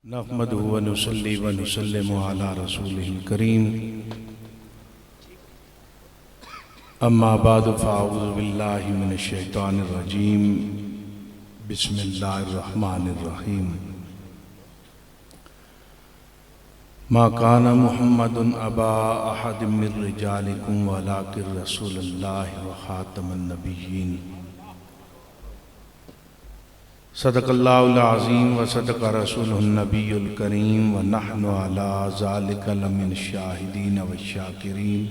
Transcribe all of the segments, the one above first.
نحمدہ و نصلی و نسلم علی رسولہ الکریم اما بعد فاعوذ باللہ من الشیطان الرجیم بسم اللہ الرحمن الرحیم ما کان محمد ابا احد من رجالکم ولکن رسول اللہ و خاتم النبیین صدق اللہ العظیم و صدق رسولہ النبی الکریم و نحن علی ذالک لمن الشاہدین والشاکرین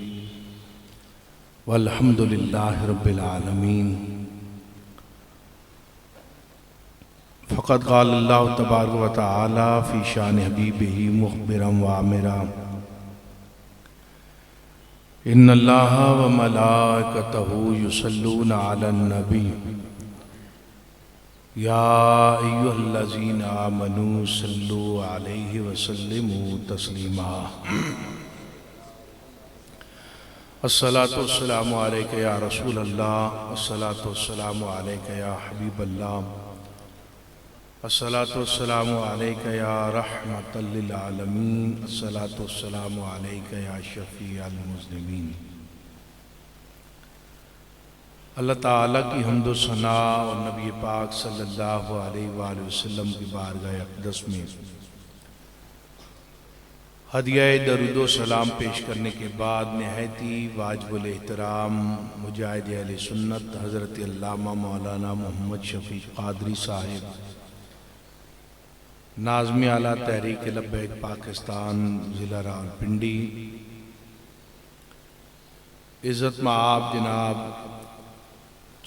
والحمدللہ رب العالمین فقد قال اللہ تبارک و تعالی فی شان حبیبہ مخبرا وآمرا ان اللہ و ملائکتہ یصلون علی النبی یا ایہا الذین آمنوا صلوا علیہ وسلموا تسلیما الصلاۃ والسلام علیک یا رسول اللہ، الصلاۃ والسلام علیک یا حبیب اللہ، الصلاۃ والسلام علیک یا رحمۃ للعالمین، الصلاۃ والسلام علیک یا شفیع المذنبین۔ اللہ تعالیٰ کی حمد و ثناء اور نبی پاک صلی اللہ علیہ وآلہ وسلم کی بارگاہ اقدس میں ہدیہ درود و سلام پیش کرنے کے بعد نہایتی واجب الاحترام مجاہد اہل سنت حضرت علامہ مولانا محمد شفیق قادری صاحب ناظم اعلیٰ تحریک لبیک پاکستان ضلع راولپنڈی، عزت مآب جناب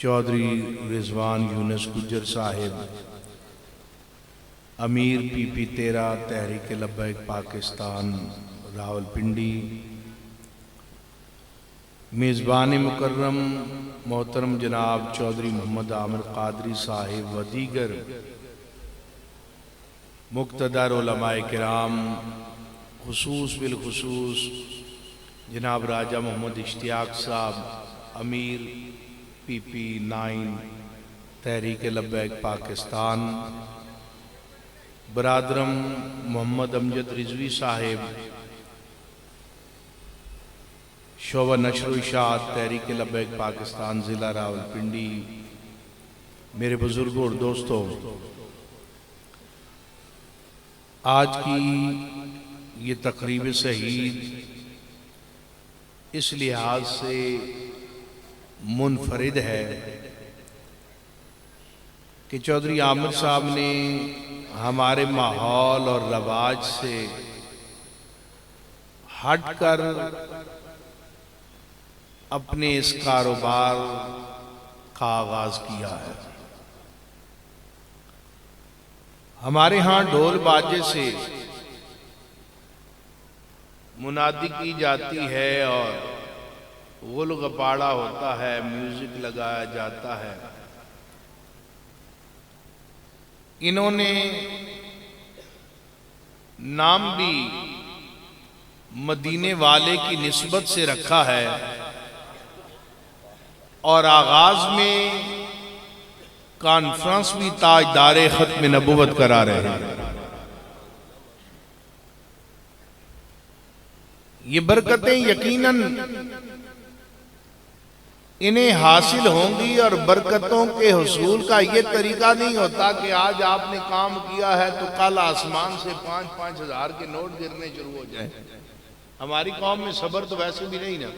چودھری رضوان یونس گجر صاحب امیر پی پی 13 تحریک لبیک پاکستان راولپنڈی، میزبان مکرم محترم جناب چودھری محمد عامر قادری صاحب و دیگر مقتدر علماء کرام، خصوص بالخصوص جناب راجہ محمد اشتیاق صاحب امیر پی پی 9 تحریک لبیک پاکستان، برادرم محمد امجد رضوی صاحب شعبہ نشر و اشاعت تحریک لبیک پاکستان ضلع راولپنڈی، میرے بزرگوں اور دوستوں، آج کی یہ تقریب شہید اس لحاظ سے منفرد ہے کہ چودھری عامر صاحب نے ہمارے ماحول اور رواج سے ہٹ کر اپنے اس کاروبار کا آغاز کیا ہے۔ ہمارے ہاں ڈھول باجے سے منادی کی جاتی ہے اور غل غپاڑا ہوتا ہے، میوزک لگایا جاتا ہے۔ انہوں نے نام بھی مدینے والے کی نسبت سے رکھا ہے اور آغاز میں کانفرنس بھی تاجدار ختم نبوت کرا رہے ہیں۔ یہ برکتیں یقیناً انہیں حاصل ہوں گی، اور برکتوں کے حصول کا یہ طریقہ نہیں ہوتا کہ آج آپ نے کام کیا ہے تو کل آسمان سے 5-5 ہزار کے نوٹ گرنے شروع ہو جائیں۔ ہماری قوم میں صبر تو ویسے بھی نہیں نا،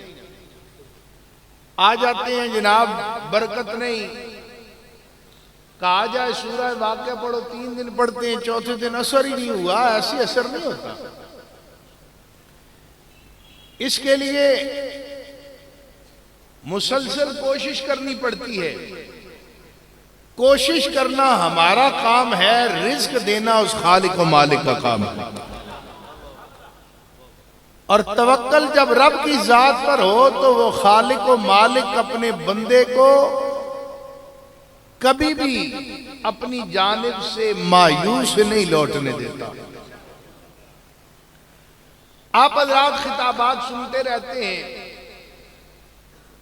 آ جاتے ہیں جناب، برکت نہیں، کہا جائے سورہ واقعہ پڑھو 3 دن پڑھتے ہیں، چوتھے دن اثر ہی نہیں ہوا، ایسی اثر نہیں ہوتا۔ اس کے لیے مسلسل کوشش کرنی پڑتی ہے۔ کوشش کرنا ہمارا کام ہے، رزق دینا اس خالق و مالک کا کام ہے۔ اور توکل جب رب کی ذات پر ہو تو وہ خالق و مالک اپنے بندے کو کبھی بھی اپنی جانب سے مایوس نہیں لوٹنے دیتا۔ آپ حضرات خطابات سنتے رہتے ہیں،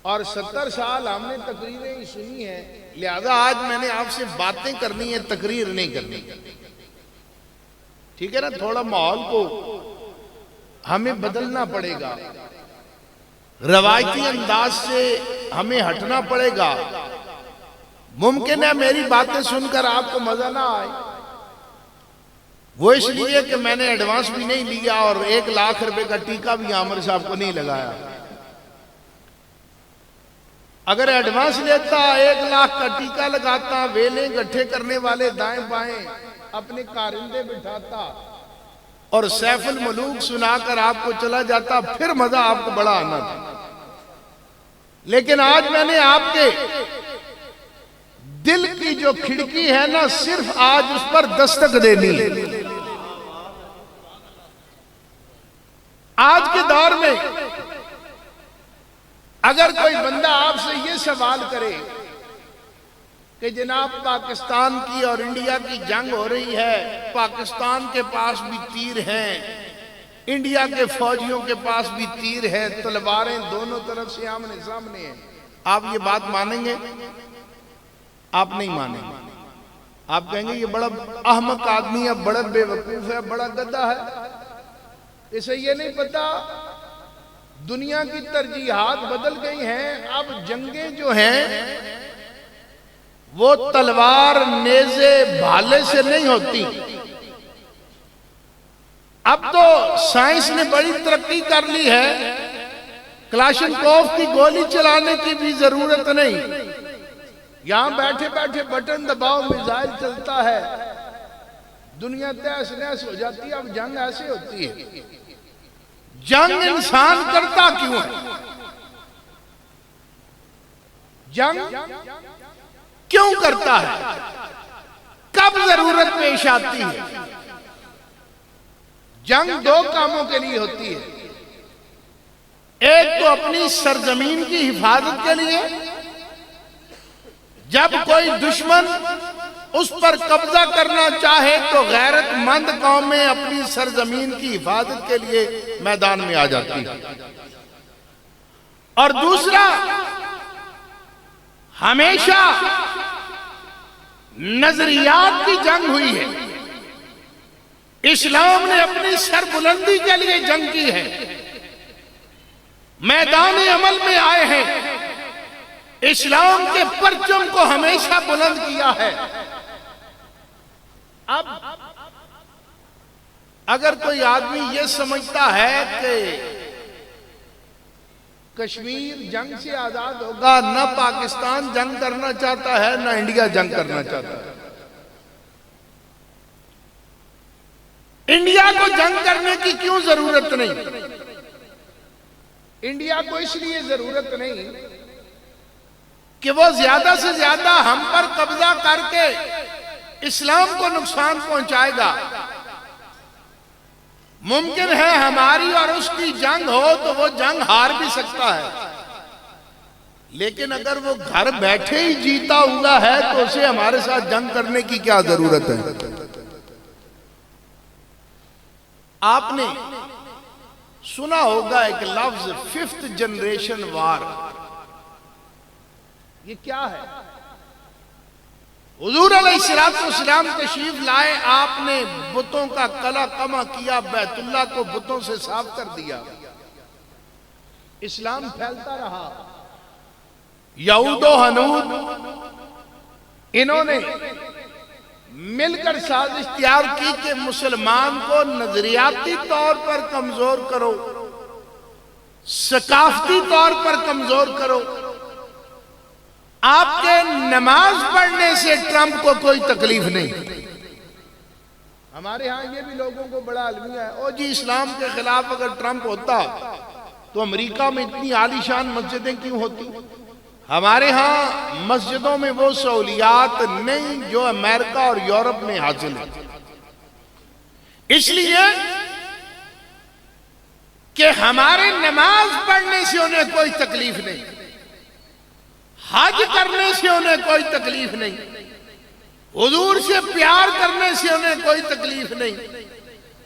اور 70 سال ہم نے تقریریں ہی سنی ہیں، لہذا آج میں نے آپ سے باتیں کرنی ہے، تقریر نہیں کرنی۔ ٹھیک ہے نا، تھوڑا ماحول کو ہمیں بدلنا پڑے گا، روایتی انداز سے ہمیں ہٹنا پڑے گا۔ ممکن ہے میری باتیں سن کر آپ کو مزہ نہ آئے، وہ اس لیے کہ میں نے ایڈوانس بھی نہیں لیا اور 1,00,000 روپے کا ٹیکہ بھی عامر صاحب کو نہیں لگایا۔ اگر ایڈوانس لیتا، 1,00,000 کا ٹیکہ لگاتا، ویلیں گٹھے کرنے والے دائیں بائیں اپنے کارندے بٹھاتا اور سیف الملوک سنا کر آپ کو چلا جاتا، پھر مزہ آپ کو بڑا آنا تھا۔ لیکن آج میں نے آپ کے دل کی جو کھڑکی ہے نا، صرف آج اس پر دستک دینی ہے۔ آج کے دور میں اگر کوئی بندہ آپ سے یہ سوال کرے کہ جناب پاکستان کی اور انڈیا کی جنگ ہو رہی ہے، پاکستان کے پاس بھی تیر ہیں، انڈیا کے فوجیوں کے پاس بھی تیر ہیں، تلواریں دونوں طرف سے آمنے سامنے ہیں، آپ یہ بات مانیں گے؟ آپ نہیں مانیں گے۔ آپ کہیں گے یہ بڑا احمق آدمی ہے، بڑا بے وقوف ہے، بڑا گدھا ہے، اسے یہ نہیں پتا دنیا کی ترجیحات بدل گئی ہیں۔ اب جنگیں جو ہیں وہ تلوار، نیزے، بھالے سے نہیں ہوتی، اب تو سائنس نے بڑی ترقی کر لی ہے، کلاشنکوف کی گولی چلانے کی بھی ضرورت نہیں، یہاں بیٹھے بیٹھے بٹن دباؤ، میزائل چلتا ہے، دنیا تیس نیس ہو جاتی ہے۔ اب جنگ ایسے ہوتی ہے۔ جنگ انسان کرتا کیوں ہے؟ جنگ کیوں کرتا ہے؟ کب ضرورت پیش آتی ہے؟ جنگ دو کاموں کے لیے ہوتی ہے، ایک تو اپنی سرزمین کی حفاظت کے لیے، جب کوئی دشمن اس پر قبضہ کرنا چاہے تو غیرت مند قومیں اپنی سرزمین کی حفاظت کے لیے میدان میں آ جاتی ہیں، اور دوسرا ہمیشہ نظریات کی جنگ ہوئی ہے۔ اسلام نے اپنی سربلندی کے لیے جنگ کی ہے، میدان عمل میں آئے ہیں، اسلام کے پرچم کو ہمیشہ بلند کیا ہے۔ اب اگر کوئی آدمی یہ سمجھتا ہے کہ کشمیر جنگ سے آزاد ہوگا، نہ پاکستان جنگ کرنا چاہتا ہے نہ انڈیا جنگ کرنا چاہتا ہے، انڈیا کو جنگ کرنے کی کیوں ضرورت نہیں؟ انڈیا کو اس لیے ضرورت نہیں کہ وہ زیادہ سے زیادہ ہم پر قبضہ کر کے اسلام کو نقصان پہنچائے گا۔ ممکن ہے ہماری اور اس کی جنگ ہو تو وہ جنگ ہار بھی سکتا ہے، لیکن اگر وہ گھر بیٹھے ہی جیتا ہوا ہے تو اسے ہمارے ساتھ جنگ کرنے کی کیا ضرورت ہے؟ آپ نے سنا ہوگا ایک لفظ 5th جنریشن وار، یہ کیا ہے؟ حضور علیہ السلام تشریف لائے، آپ نے بتوں کا قلع قمع کیا، بیت اللہ کو بتوں سے صاف کر دیا، اسلام پھیلتا رہا۔ یہود و ہنود انہوں نے مل کر سازش تیار کی کہ مسلمان کو نظریاتی طور پر کمزور کرو، ثقافتی طور پر کمزور کرو۔ آپ کے نماز پڑھنے سے ٹرمپ کو کوئی تکلیف نہیں۔ ہمارے ہاں یہ بھی لوگوں کو بڑا المیہ ہے، او جی اسلام کے خلاف اگر ٹرمپ ہوتا تو امریکہ میں اتنی عالی شان مسجدیں کیوں ہوتی؟ ہمارے ہاں مسجدوں میں وہ سہولیات نہیں جو امریکہ اور یورپ میں حاصل ہے، اس لیے کہ ہمارے نماز پڑھنے سے انہیں کوئی تکلیف نہیں، حج کرنے سے انہیں کوئی تکلیف نہیں، حضور سے پیار کرنے سے انہیں کوئی تکلیف نہیں،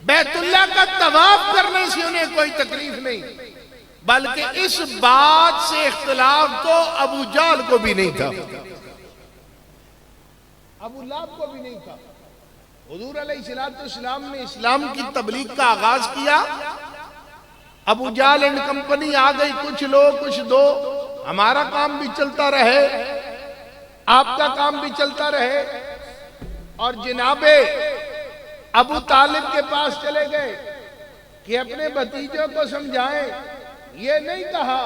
بیت اللہ کا طواف کرنے سے انہیں کوئی تکلیف نہیں، بلکہ اس بات سے اختلاف تو ابو جہل کو بھی نہیں تھا، ابو لہب کو بھی نہیں تھا۔ حضور علیہ السلام نے اسلام کی تبلیغ کا آغاز کیا، ابو جہل اینڈ کمپنی آ گئی، کچھ لو کچھ دو، ہمارا کام بھی چلتا رہے، آپ کا کام بھی چلتا رہے، اور جناب ابو طالب کے پاس چلے گئے کہ اپنے بھتیجوں کو سمجھائیں۔ یہ نہیں کہا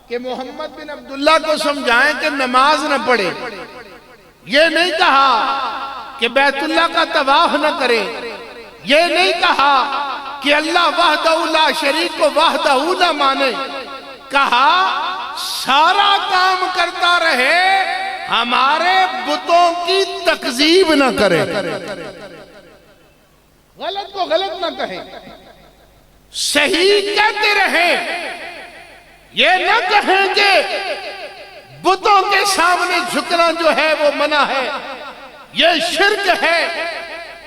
کہ محمد بن عبداللہ کو سمجھائیں کہ نماز نہ پڑھے، یہ نہیں کہا کہ بیت اللہ کا طواف نہ کرے، یہ نہیں کہا کہ اللہ وحدہ لا شریک کو وحدہ نہ مانے، کہا سارا کام کرتا رہے، ہمارے بتوں کی تکذیب نہ کرے، غلط کو غلط نہ کہیں، صحیح کہتے رہے، یہ نہ کہیں کہ بتوں کے سامنے جھکنا جو ہے وہ منع ہے، یہ شرک ہے،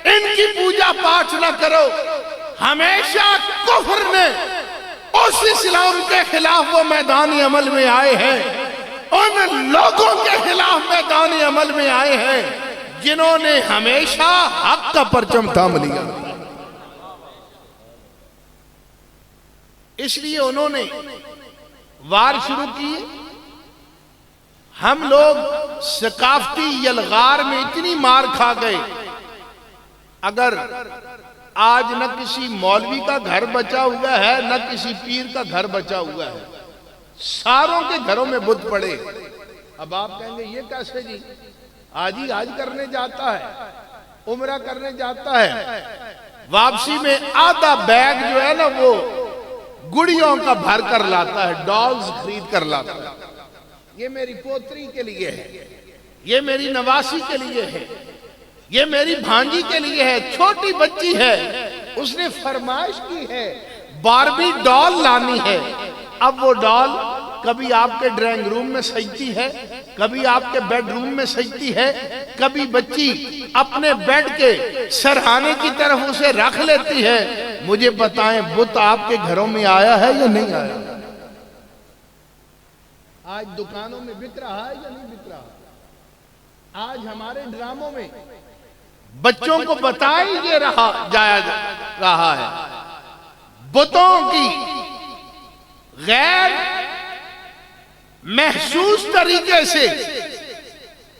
ان کی پوجا پاٹ نہ کرو۔ ہمیشہ کفر نے اس اسلام کے خلاف وہ میدانی عمل میں آئے ہیں، ان لوگوں کے خلاف میدانی عمل میں آئے ہیں جنہوں نے ہمیشہ حق کا پرچم تھام لیا۔ اس لیے انہوں نے وار شروع کی۔ ہم لوگ ثقافتی یلغار میں اتنی مار کھا گئے، اگر آج نہ کسی مولوی کا گھر بچا ہوا ہے نہ کسی پیر کا گھر بچا ہوا ہے، ساروں کے گھروں میں بت پڑے۔ اب آپ کہیں گے یہ کیسے جی؟ آج کرنے جاتا ہے، عمرہ کرنے جاتا ہے، واپسی میں آدھا بیگ جو ہے نا وہ گڑیوں کا بھر کر لاتا ہے، ڈالز خرید کر لاتا ہے، یہ میری پوتری کے لیے ہے، یہ میری نواسی کے لیے ہے، یہ میری بھانجی کے لیے ہے، چھوٹی بچی ہے، اس نے فرمائش کی ہے باربی ڈال لانی ہے۔ اب وہ ڈال کبھی آپ کے ڈرائنگ روم میں سجتی ہے، کبھی آپ کے بیڈ روم میں سجتی ہے، کبھی بچی اپنے بیڈ کے سرہانے کی طرف اسے رکھ لیتی ہے۔ مجھے بتائیں بت آپ کے گھروں میں آیا ہے یا نہیں آیا؟ آج دکانوں میں بک رہا ہے یا نہیں بک رہا؟ آج ہمارے ڈراموں میں بچوں کو بتائی یہ جایا رہا ہے، بتوں کی غیر محسوس طریقے سے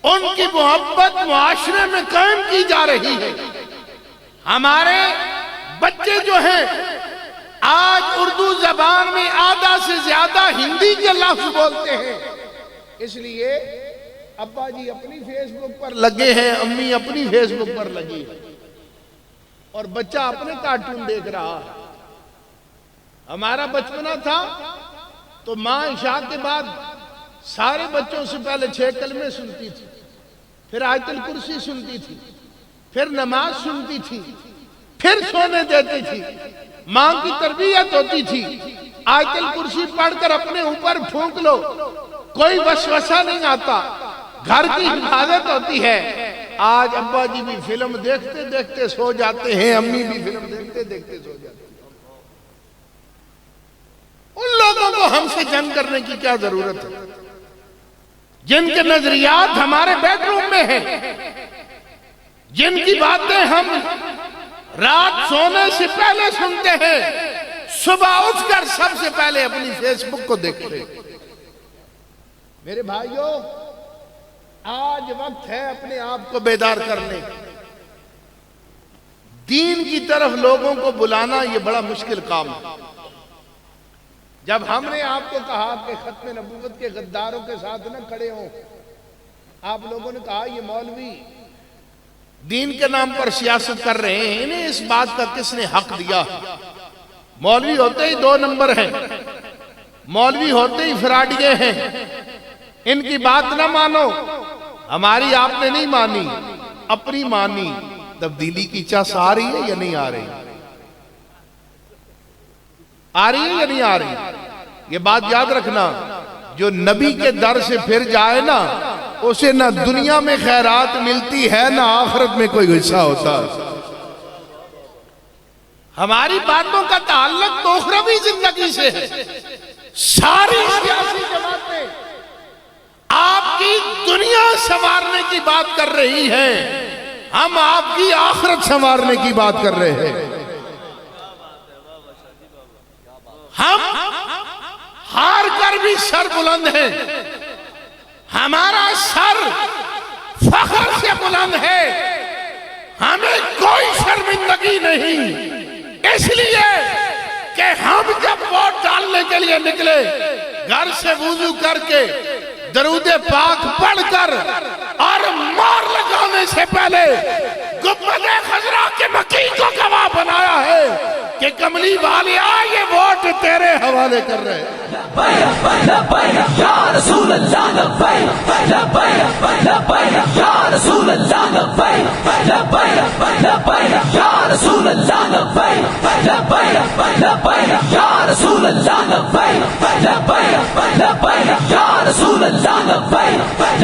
ان کی محبت معاشرے میں قائم کی جا رہی ہے۔ ہمارے بچے جو ہیں آج اردو زبان میں آدھا سے زیادہ ہندی کے لفظ بولتے ہیں، اس لیے ابا جی اپنی فیس بک پر لگے ہیں، امی اپنی فیس بک پر لگی ہے، اور بچہ اپنے کارٹون دیکھ رہا ہے۔ ہمارا بچپنا تھا تو ماں عشاء کے بعد سارے بچوں سے پہلے 6 کلمے سنتی تھی، پھر آیت الکرسی سنتی تھی، پھر نماز سنتی تھی، پھر سونے دیتی تھی، ماں کی تربیت ہوتی تھی، آیت الکرسی پڑھ کر اپنے اوپر پھونک لو، کوئی وسوسہ نہیں آتا، گھر کی حفاظت ہوتی ہے۔ آج ابا جی بھی فلم دیکھتے دیکھتے سو جاتے ہیں، امی بھی فلم دیکھتے دیکھتے سو جاتے ہیں۔ ان لوگوں کو ہم سے جنگ کرنے کی کیا ضرورت ہے جن کے نظریات ہمارے بیڈ روم میں ہیں، جن کی باتیں ہم رات سونے سے پہلے سنتے ہیں، صبح اٹھ کر سب سے پہلے اپنی فیس بک کو دیکھتے ہیں۔ میرے بھائیوں، آج وقت ہے اپنے آپ کو بیدار کرنے۔ دین کی طرف لوگوں کو بلانا یہ بڑا مشکل کام ہے۔ جب ہم نے آپ کو کہا کہ ختم نبوت کے غداروں کے ساتھ نہ کھڑے ہوں، آپ لوگوں نے کہا یہ مولوی دین کے نام پر سیاست کر رہے ہیں، انہیں اس بات کا کس نے حق دیا؟ مولوی ہوتے ہی 2 نمبر ہیں، مولوی ہوتے ہی فراڈیے ہیں، ان کی بات نہ مانو۔ ہماری آپ نے نہیں مانی، اپنی مانی۔ تبدیلی کی چاس آ رہی ہے یا نہیں آ رہی؟ آ رہی ہے یا نہیں آ رہی؟ یہ بات یاد رکھنا، جو نبی کے در سے پھر جائے نا، اسے نہ دنیا میں خیرات ملتی ہے نہ آخرت میں کوئی حصہ ہوتا ہے۔ ہماری باتوں کا تعلق تو اخروی زندگی سے ہے۔ ساری سیاسی جماعتیں آپ کی دنیا سنوارنے کی بات کر رہی ہیں، ہم آپ کی آخرت سنوارنے کی بات کر رہے ہیں. ہم ہار کر بھی سر بلند ہیں. ہمارا سر فخر سے بلند ہے. ہمیں کوئی شرمندگی نہیں، اس لیے کہ ہم جب ووٹ ڈالنے کے لیے نکلے، گھر سے وضو کر کے درود پاک پڑھ کر اور مار لگانے سے پہلے گنبد خضرا کے مکی کو گواہ بنایا ہے کہ کملی والیا یہ ووٹ تیرے حوالے کر رہے ہیں. لبیک لبیک یا رسول اللہ، لبیک لبیک لبیک یا رسول اللہ، لبیک لبیک لبیک یا رسول اللہ، لبیک لبیک لبیک یا رسول اللہ، لبیک لبیک لبیک یا رسول اللہ، لبیک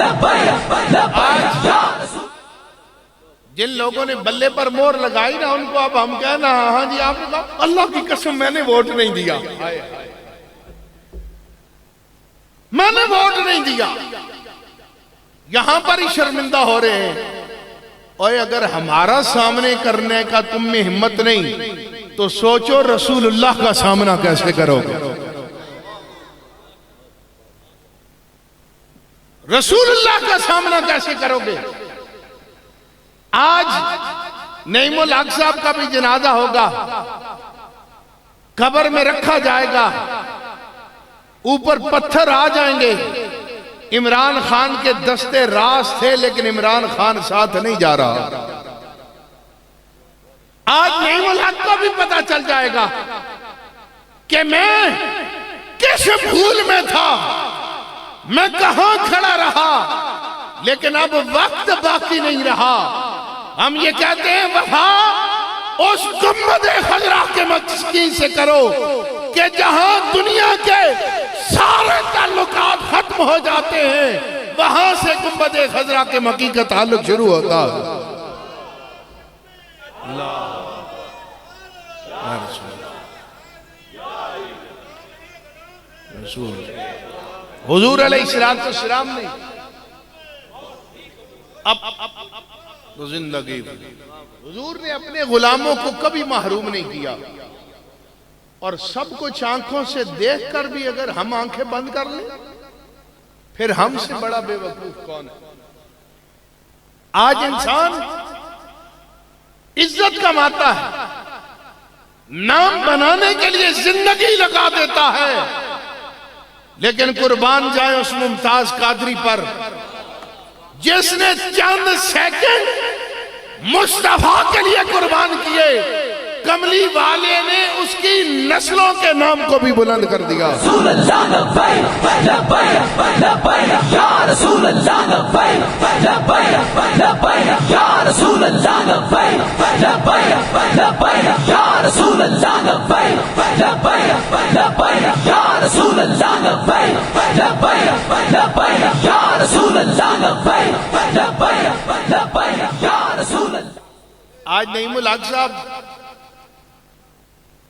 لبیک لبیک یا رسول. جن لوگوں نے بلے پر مور لگائی نا، ان کو اب ہم کہنا ہاں جی آپ نے کہا اللہ کی قسم میں نے ووٹ نہیں دیا، میں نے ووٹ نہیں دیا. یہاں پر ہی شرمندہ ہو رہے ہیں. اور اگر ہمارا سامنے کرنے کا تم میں ہمت نہیں تو سوچو رسول اللہ کا سامنا کیسے کرو گے. رسول اللہ کا سامنا کیسے کرو گے. آج نعیم الحق صاحب کا بھی جنازہ ہوگا، قبر میں رکھا جائے گا، اوپر پتھر آ جائیں گے. عمران خان کے دستے راس تھے لیکن عمران خان ساتھ نہیں جا رہا. آج نعیم الحق کو بھی پتا چل جائے گا کہ میں کس بھول میں تھا، میں کہاں کھڑا رہا، لیکن اب وقت باقی نہیں رہا. ہم یہ کہتے ہیں وفا اس گنبد خضرا کے مسکین سے کرو کہ جہاں دنیا کے سارے تعلقات ختم ہو جاتے ہیں، وہاں سے گنبد خضرا کے مکی کا تعلق شروع ہوتا ہے. حضور علیہ السلام نے اب تو زندگی حضور نے اپنے غلاموں کو کبھی محروم نہیں کیا. اور سب کچھ آنکھوں سے دیکھ کر بھی اگر ہم آنکھیں بند کر لیں پھر ہم سے بڑا بے وقوف کون ہے. آج انسان عزت کماتا ہے، نام بنانے کے لیے زندگی لگا دیتا ہے، لیکن قربان جائے اس ممتاز قادری پر جس نے چند سیکنڈ مصطفیٰ کے لیے قربان کیے. کملی والے نے اس کی نسلوں کے نام کو بھی بلند کر دیا. رسول اللہ لبیک لبیک لبیک یا رسول اللہ، لبیک لبیک لبیک یا رسول اللہ، لبیک لبیک لبیک یا رسول اللہ، لبیک لبیک لبیک یا رسول اللہ، لبیک لبیک لبیک یا رسول اللہ، لبیک لبیک لبیک یا رسول اللہ. آج نعیم الحق صاحب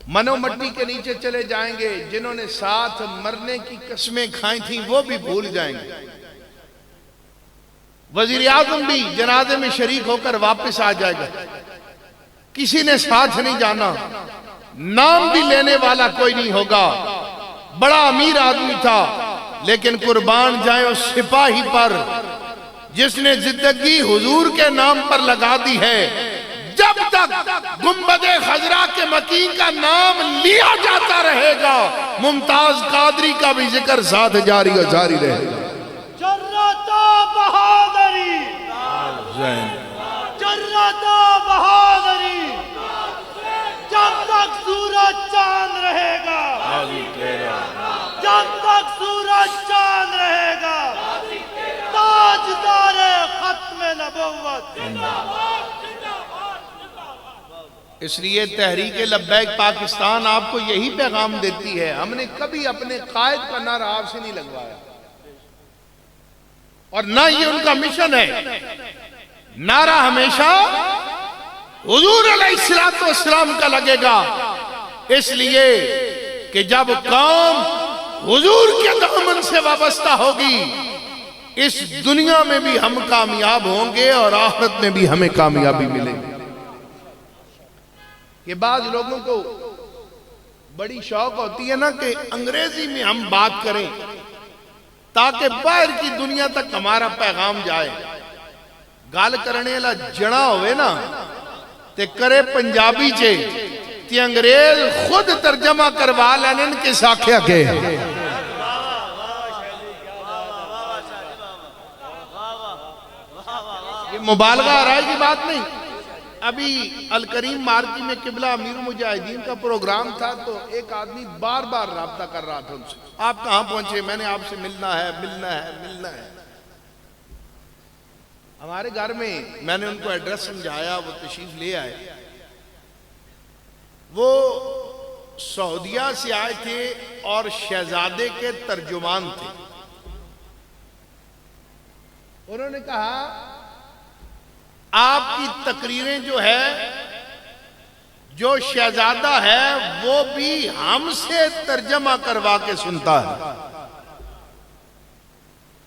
منو مٹی کے نیچے چلے جائیں گے. جنہوں نے ساتھ مرنے کی قسمیں کھائیں تھیں وہ بھی بھول جائیں گے. وزیر اعظم بھی جنازے میں شریک ہو کر واپس آ جائے گا. کسی نے ساتھ نہیں جانا، نام بھی لینے والا کوئی نہیں ہوگا. بڑا امیر آدمی تھا لیکن قربان جائیں اس سپاہی پر جس نے زندگی حضور کے نام پر لگا دی ہے. جب تک گنبد خضرا کے مکین کا نام لیا جاتا رہے گا، ممتاز قادری کا بھی ذکر ساتھ جاری و جاری رہے گا. جرت بہادری، جرت بہادری، جب تک سورج چاند رہے گا، جب تک سورج چاند رہے گا، تاجدار ختم نبوت. اس لیے تحریک لبیک پاکستان آپ کو یہی پیغام دیتی ہے. ہم نے کبھی اپنے قائد کا نعرہ آپ سے نہیں لگوایا اور نہ یہ ان کا مشن ہے. نعرہ ہمیشہ حضور علیہ السلام کا لگے گا، اس لیے کہ جب قوم حضور کے دامن سے وابستہ ہوگی، اس دنیا میں بھی ہم کامیاب ہوں گے اور آخرت میں بھی ہمیں کامیابی ملے گی۔ کہ بعض لوگوں کو بڑی شوق ہوتی ہے نا کہ انگریزی میں ہم بات کریں تاکہ باہر کی دنیا تک ہمارا پیغام جائے۔ گال کرنے والا جڑا ہوئے نا تے کرے پنجابی چے تے انگریز خود ترجمہ کروا لینن کے ساکھیا کے۔ یہ مبالغہ آرائی کی بات نہیں۔ ابھی الکریم مارکی میں قبلہ امیر مجاہدین کا پروگرام تھا تو ایک آدمی بار بار رابطہ کر رہا تھا ان سے، آپ کہاں پہنچے، میں نے آپ سے ملنا ہے ملنا ہے ملنا ہے۔ ہمارے گھر میں نے ان کو ایڈریس سمجھایا، وہ تشریف لے آئے۔ وہ سعودیہ سے آئے تھے اور شہزادے کے ترجمان تھے۔ انہوں نے کہا آپ کی تقریریں جو ہے جو شہزادہ ہے وہ بھی ہم سے ترجمہ کروا کے سنتا ہے،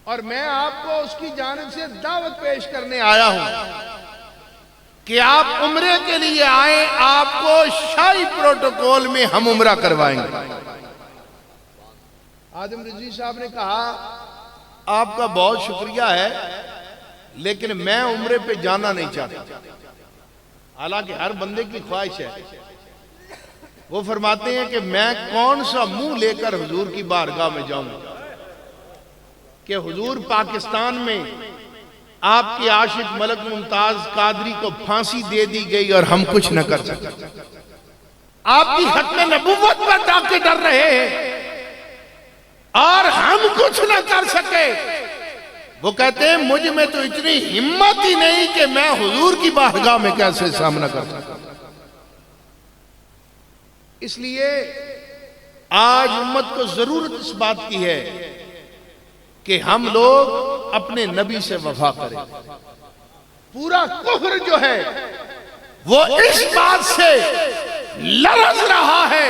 اور میں آپ کو اس کی جانب سے دعوت پیش کرنے آیا ہوں کہ آپ عمرے کے لیے آئیں، آپ کو شاہی پروٹوکول میں ہم عمرہ کروائیں گے۔ آدم رضوی صاحب نے کہا آپ کا بہت شکریہ ہے لیکن میں عمرے پہ جانا نہیں چاہتا، حالانکہ ہر بندے کی خواہش ہے۔ وہ فرماتے ہیں کہ میں کون سا منہ لے کر حضور کی بارگاہ میں جاؤں کہ حضور پاکستان میں آپ کے عاشق ملک ممتاز قادری کو پھانسی دے دی گئی اور ہم کچھ نہ کر سکتے، آپ کی ختم نبوت پر ڈاکے ڈر رہے ہیں اور ہم کچھ نہ کر سکے۔ وہ کہتے ہیں مجھ میں تو اتنی ہمت ہی نہیں کہ میں حضور کی بارگاہ میں کیسے سامنا کر سکتا۔ اس لیے آج امت کو ضرورت اس بات کی ہے کہ ہم لوگ اپنے نبی سے وفا کریں۔ پورا کفر جو ہے وہ اس بات سے لرز رہا ہے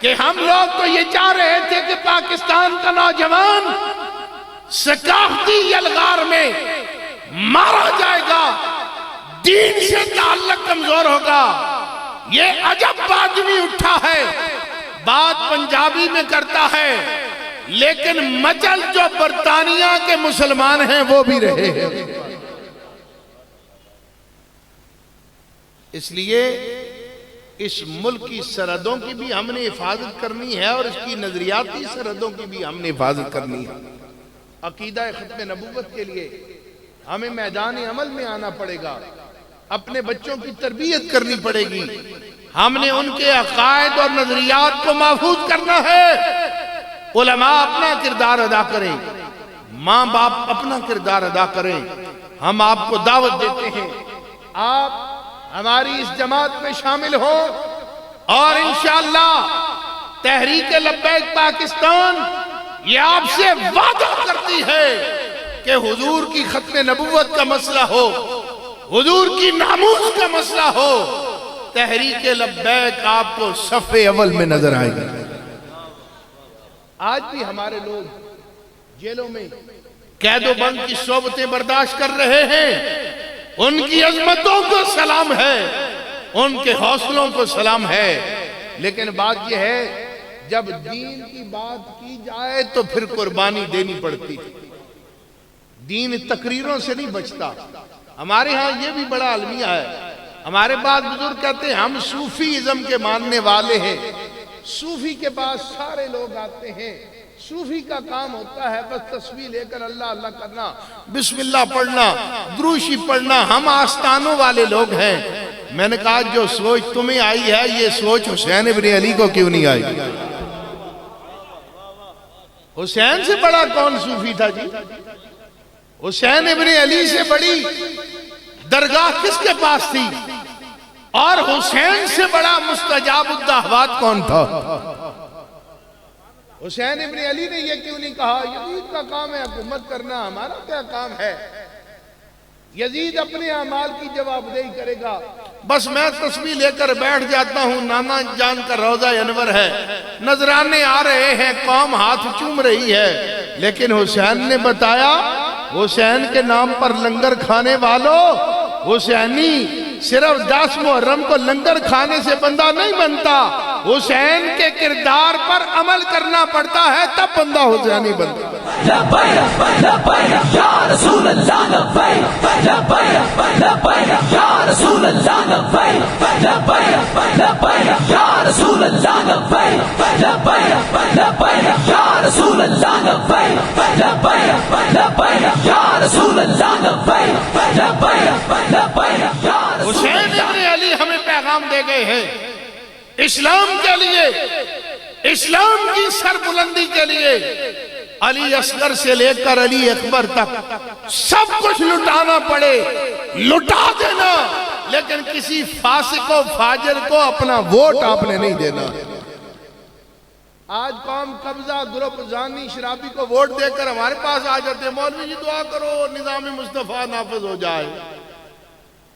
کہ ہم لوگ تو یہ چاہ رہے تھے کہ پاکستان کا نوجوان ثقافتی یلغار میں مارا جائے گا، دین سے تعلق کمزور ہوگا۔ یہ عجب آدمی اٹھا ہے، بات پنجابی میں کرتا ہے لیکن مچل جو برطانیہ کے مسلمان ہیں وہ بھی رہے ہیں۔ اس لیے اس ملک کی سرحدوں کی بھی ہم نے حفاظت کرنی ہے اور اس کی نظریاتی سرحدوں کی بھی ہم نے حفاظت کرنی ہے۔ عقیدہ ختم نبوت کے لیے ہمیں میدان عمل میں آنا پڑے گا، اپنے بچوں کی تربیت کرنی پڑے گی، ہم نے ان کے عقائد اور نظریات کو محفوظ کرنا ہے۔ علماء اپنا کردار ادا کریں، ماں باپ اپنا کردار ادا کریں۔ ہم آپ کو دعوت دیتے ہیں آپ ہماری اس جماعت میں شامل ہوں اور انشاءاللہ تحریک لبیک پاکستان یہ آپ سے وعدہ کرتی ہے کہ حضور کی ختم نبوت کا مسئلہ ہو، حضور کی ناموس کا مسئلہ ہو، تحریک لبیک آپ کو صف اول میں نظر آئے گی۔ آج بھی ہمارے لوگ جیلوں میں قید و بند کی صحبتیں برداشت کر رہے ہیں، ان کی عظمتوں کو سلام ہے، ان کے حوصلوں کو سلام ہے، لیکن بات یہ ہے جب دین کی بات کی جائے تو پھر قربانی دینی پڑتی۔ دین تقریروں سے نہیں بچتا۔ ہمارے ہاں یہ بھی بڑا المیہ ہے، ہمارے بعض بزرگ کہتے ہیں ہم صوفی ازم کے ماننے والے ہیں۔ صوفی کے پاس سارے لوگ آتے ہیں، صوفی کا کام ہوتا ہے بس تسبیح لے کر اللہ اللہ کرنا، بسم اللہ پڑھنا، دروشی پڑھنا، ہم آستانوں والے لوگ ہیں۔ میں نے کہا جو سوچ تمہیں آئی ہے یہ سوچ حسین ابن علی کو کیوں نہیں آئی؟ حسین سے بڑا کون صوفی تھا جی؟ حسین ابن علی سے بڑی درگاہ کس کے پاس تھی؟ اور حسین سے بڑا مستجاب الدعوات کون تھا؟ حسین ابن علی نے یہ کیوں نہیں کہا یزید کا کام ہے حکومت کرنا، ہمارا کیا کام ہے؟ یزید اپنے اعمال کی جواب دہی کرے گا، بس میں تسبیح لے کر بیٹھ جاتا ہوں، نانا جان کا روضہ انور ہے، نذرانے آ رہے ہیں، قوم ہاتھ چوم رہی ہے، لیکن حسین نے بتایا حسین کے نام پر لنگر کھانے والوں، حسینی صرف 10 محرم کو لنگر کھانے سے بندہ نہیں بنتا، حسین کے کردار پر عمل کرنا پڑتا ہے تب بندہ حسینی بنتا ہے۔ لبیک لبیک یا رسول اللہ لبیک لبیک لبیک یا رسول اللہ لبیک لبیک لبیک یا رسول اللہ لبیک لبیک لبیک یا رسول اللہ لبیک لبیک لبیک یا رسول اللہ لبیک لبیک لبیک یا حسین ابن علی ہمیں پیغام دے گئے ہیں اسلام کے لیے، اسلام کی سربلندی کے لیے۔ علی اصغر سے لے کر علی اکبر تک سب کچھ لٹانا پڑے لٹا دینا، لیکن کسی فاسق و فاجر کو اپنا ووٹ آپ نے نہیں دینا۔ آج قوم قبضہ گروپ زانی شرابی کو ووٹ دے کر ہمارے پاس آ جاتے ہیں، مولوی جی دعا کرو نظام مصطفیٰ نافذ ہو جائے۔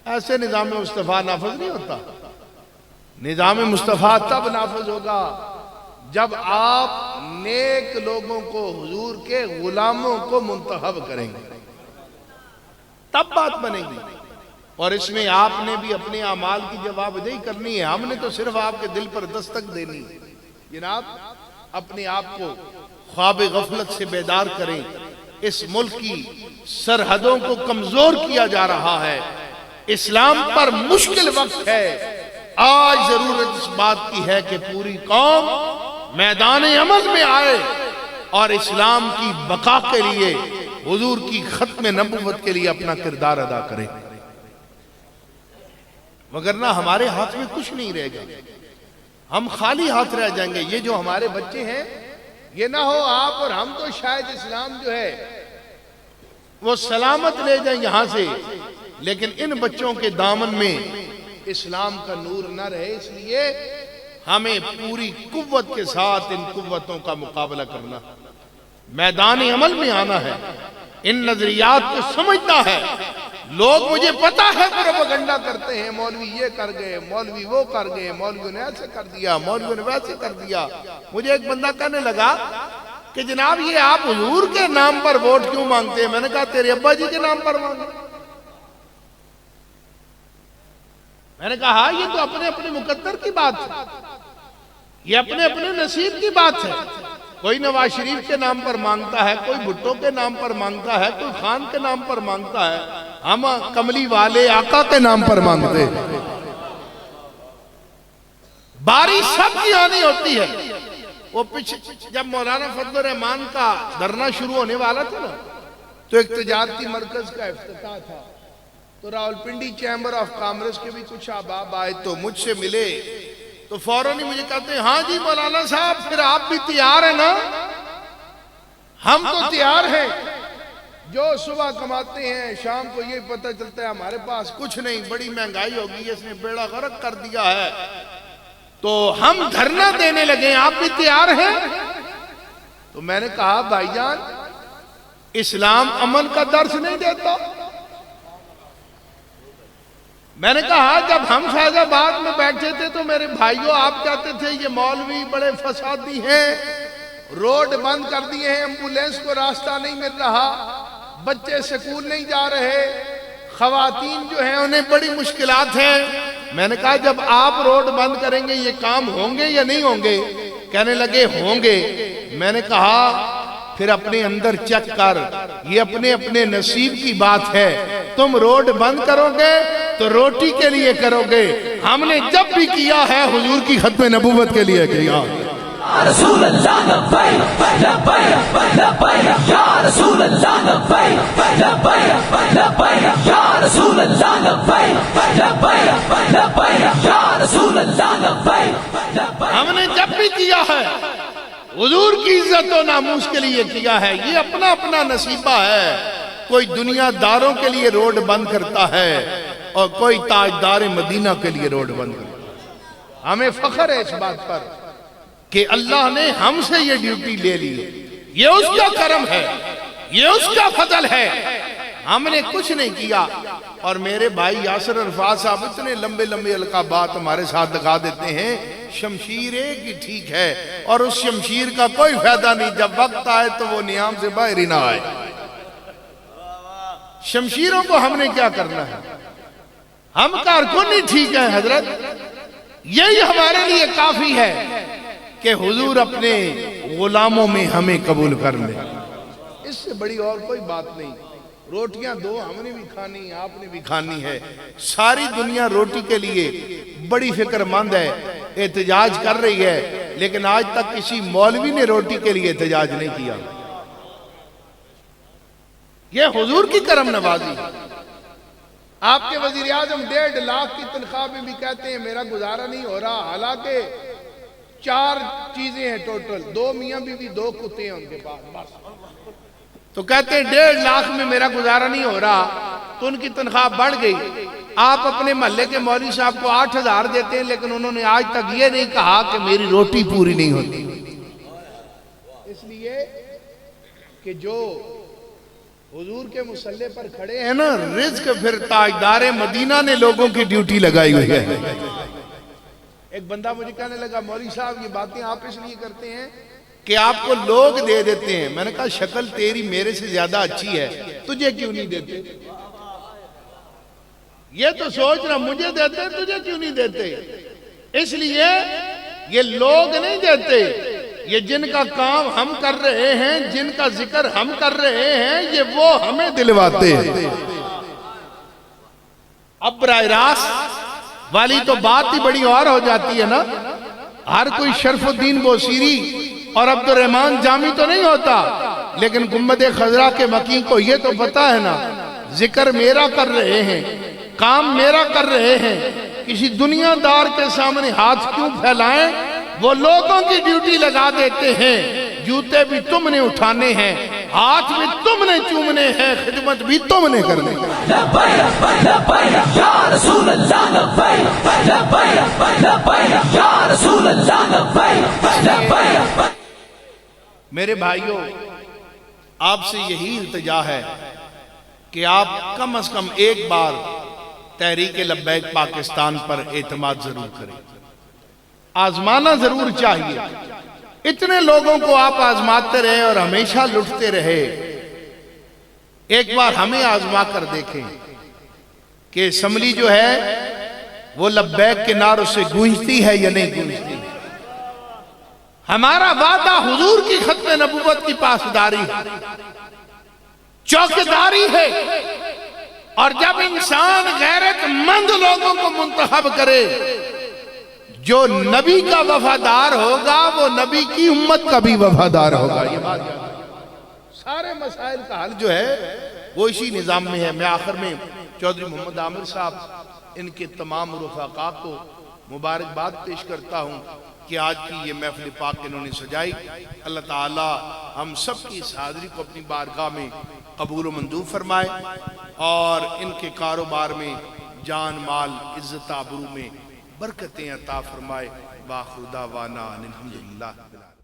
ایسے نظام مصطفیٰ نافذ نہیں ہوتا۔ نظام مصطفیٰ تب نافذ ہوگا جب آپ نیک لوگوں کو حضور کے غلاموں کو منتخب کریں گے، تب بات بنے گی۔ اور اس میں آپ نے بھی اپنے اعمال کی جواب دہی کرنی ہے، ہم نے تو صرف آپ کے دل پر دستک دینی ہے۔ جناب اپنے آپ کو خواب غفلت سے بیدار کریں، اس ملک کی سرحدوں کو کمزور کیا جا رہا ہے، اسلام پر مشکل وقت ہے۔ آج ضرورت اس بات کی ہے کہ پوری قوم میدان عمل میں آئے اور اسلام کی بقا کے لیے، حضور کی ختم نبوت کے لیے اپنا کردار ادا کرے، وگرنہ ہمارے ہاتھ میں کچھ نہیں رہے گا، ہم خالی ہاتھ رہ جائیں گے۔ یہ جو ہمارے بچے ہیں، یہ نہ ہو آپ اور ہم تو شاید اسلام جو ہے وہ سلامت لے جائیں یہاں سے، لیکن ان بچوں کے دامن میں اسلام کا نور نہ رہے۔ اس لیے ہمیں پوری قوت کے ساتھ ان قوتوں کا مقابلہ کرنا، میدان عمل میں آنا ہے، ان نظریات کو سمجھنا ہے۔ لوگ مجھے پتا ہے پروپیگنڈا کرتے ہیں، مولوی یہ کر گئے، مولوی وہ کر گئے، مولویوں نے ایسے کر دیا، مولویوں نے ویسے کر دیا۔ مجھے ایک بندہ کہنے لگا کہ جناب یہ آپ حضور کے نام پر ووٹ کیوں مانگتے ہیں؟ میں نے کہا تیرے ابا جی کے نام پر مانگے۔ میں نے کہا یہ تو اپنے اپنے مقدر کی بات ہے، یہ اپنے اپنے نصیب کی بات ہے۔ کوئی نواز شریف کے نام پر مانگتا ہے، کوئی بھٹو کے نام پر مانگتا ہے، کوئی خان کے نام پر مانگتا ہے، ہم کملی والے آقا کے نام پر مانگتے ہیں۔ باری سب کی آنی ہوتی ہے۔ وہ جب مولانا فضل الرحمان کا دھرنا شروع ہونے والا تھا نا، تو ایک تجارتی مرکز کا افتتاح تھا، تو راولپنڈی چیمبر آف کامرس کے بھی کچھ احباب آئے تو مجھ سے ملے، تو فوراً ہی مجھے کہتے ہیں ہاں جی مولانا صاحب پھر آپ بھی تیار ہیں نا؟ ہم تو تیار ہیں، جو صبح کماتے ہیں شام کو یہ پتہ چلتا ہے ہمارے پاس کچھ نہیں، بڑی مہنگائی ہوگی، اس نے بیڑا غرق کر دیا ہے، تو ہم دھرنا دینے لگے، آپ بھی تیار ہیں؟ تو میں نے کہا بھائی جان اسلام امن کا درس نہیں دیتا۔ میں نے کہا جب ہم فیض آباد میں بیٹھے تھے تو میرے بھائیوں آپ کہتے تھے یہ مولوی بڑے فسادی ہیں، روڈ بند کر دیے ہیں، ایمبولینس کو راستہ نہیں مل رہا، بچے سکول نہیں جا رہے، خواتین جو ہیں انہیں بڑی مشکلات ہیں۔ میں نے کہا جب آپ روڈ بند کریں گے یہ کام ہوں گے یا نہیں ہوں گے؟ کہنے لگے ہوں گے۔ میں نے کہا پھر اپنے اندر چیک کر، یہ اپنے اپنے نصیب کی بات ہے، تم روڈ بند کرو گے تو روٹی کے لیے کرو گے، ہم نے جب بھی کیا ہے حضور کی ختم نبوت کے لیے کیا۔ رسول اللہ لبیک لبیک لبیک یا رسول اللہ لبیک لبیک لبیک یا رسول اللہ لبیک لبیک لبیک یا رسول اللہ لبیک۔ ہم نے جب بھی کیا ہے حضور کی عزت و ناموس کے لیے کیا ہے، یہ اپنا اپنا نصیبہ ہے۔ کوئی دنیا داروں کے لیے روڈ بند کرتا ہے اور کوئی تاجدار مدینہ کے لیے روڈ بند کرتا ہے۔ ہمیں فخر ہے اس بات پر کہ اللہ نے ہم سے یہ ڈیوٹی لے لی، یہ اس کا کرم ہے، یہ اس کا فضل ہے، ہم نے کچھ نہیں کیا۔ اور میرے بھائی یاسر عرفات صاحب اتنے لمبے لمبے القابات ہمارے ساتھ دکھا دیتے ہیں، شمشیر ایک ہی ٹھیک ہے، اور اس شمشیر کا کوئی فائدہ نہیں، جب وقت آئے تو وہ نیام سے باہر ہی نہ آئے۔ شمشیروں کو ہم نے کیا کرنا ہے؟ ہم کارکن ہی ٹھیک ہیں حضرت، یہی ہمارے لیے کافی ہے کہ حضور اپنے غلاموں میں ہمیں قبول کر لے، اس سے بڑی اور کوئی بات نہیں۔ روٹیاں دو، ہم نے بھی کھانی، آپ نے بھی کھانی ہے۔ ساری دنیا روٹی کے لیے بڑی فکر مند ہے، احتجاج کر رہی ہے، لیکن آج تک کسی مولوی نے روٹی کے لیے احتجاج نہیں کیا۔ یہ حضور کی کرم نوازی۔ آپ کے وزیر اعظم 1.5 لاکھ کی تنخواہ میں بھی کہتے ہیں میرا گزارا نہیں ہو رہا، حالانکہ 4 چیزیں ہیں ٹوٹل، 2 میاں بیوی 2 کتے ہیں ان کے پاس، بس تو کہتے ہیں 1.5 لاکھ میں میرا گزارا نہیں ہو رہا، تو ان کی تنخواہ بڑھ گئی۔ آپ اپنے محلے کے مولوی صاحب کو 8,000 دیتے ہیں، لیکن انہوں نے آج تک یہ نہیں کہا کہ میری روٹی پوری نہیں ہوتی، اس لیے کہ جو حضور کے مصلی پر کھڑے ہیں نا، رزق پھر تاجدار مدینہ نے لوگوں کی ڈیوٹی لگائی ہوئی ہے۔ ایک بندہ مجھے کہنے لگا مولوی صاحب یہ باتیں آپ اس لیے کرتے ہیں کہ آپ کو لوگ دے دیتے ہیں۔ میں نے کہا شکل تیری میرے سے زیادہ اچھی ہے، تجھے کیوں نہیں دیتے؟ یہ تو سوچ رہا مجھے دیتے تجھے کیوں نہیں دیتے؟ اس لیے یہ لوگ نہیں دیتے، یہ جن کا کام ہم کر رہے ہیں، جن کا ذکر ہم کر رہے ہیں، یہ وہ ہمیں دلواتے ہیں۔ اب براہ راست والی تو بات ہی بڑی اور ہو جاتی ہے نا، ہر کوئی شرف الدین بوسیری اور عبد الرحمن جامی تو نہیں ہوتا، لیکن گنبد خضرا کے مکین کو یہ تو پتا ہے نا ذکر میرا کر رہے ہیں، کام میرا کر رہے ہیں، کسی دنیا دار کے سامنے ہاتھ کیوں پھیلائیں؟ وہ لوگوں کی ڈیوٹی لگا دیتے ہیں، جوتے بھی تم نے اٹھانے ہیں، ہاتھ بھی تم نے چومنے ہیں، خدمت بھی تم نے کرنے ہیں۔ لبیک لبیک یا رسول اللہ، لبیک لبیک لبیک یا رسول اللہ، لبیک لبیک۔ میرے بھائیوں، آپ سے یہی التجا ہے کہ آپ کم از کم ایک بار تحریک لبیک پاکستان پر اعتماد ضرور کریں، آزمانا ضرور چاہیے۔ اتنے لوگوں کو آپ آزماتے رہے اور ہمیشہ لٹتے رہے، ایک بار ہمیں آزما کر دیکھیں کہ اسمبلی جو ہے وہ لبیک کے نعروں سے گونجتی ہے یا نہیں گونجتی۔ ہمارا وعدہ حضور کی ختم نبوت کی پاسداری ہے، چوکیداری ہے، اور جب انسان غیرت مند لوگوں کو منتخب کرے، جو نبی کا وفادار ہوگا وہ نبی کی امت کا بھی وفادار ہوگا۔ یہ بات سارے مسائل کا حل جو ہے وہ اسی نظام میں ہے۔ میں آخر میں چودھری محمد عامر صاحب ان کے تمام رفقاء کو مبارکباد پیش کرتا ہوں کہ آج کی یہ محفل پاک انہوں نے سجائی۔ اللہ تعالی ہم سب کی اس حاضری کو اپنی بارگاہ میں قبول و منظور فرمائے، اور ان کے کاروبار میں جان مال عزت آبرو میں برکتیں عطا فرمائے۔ وآخر دعوانا ان الحمدللہ۔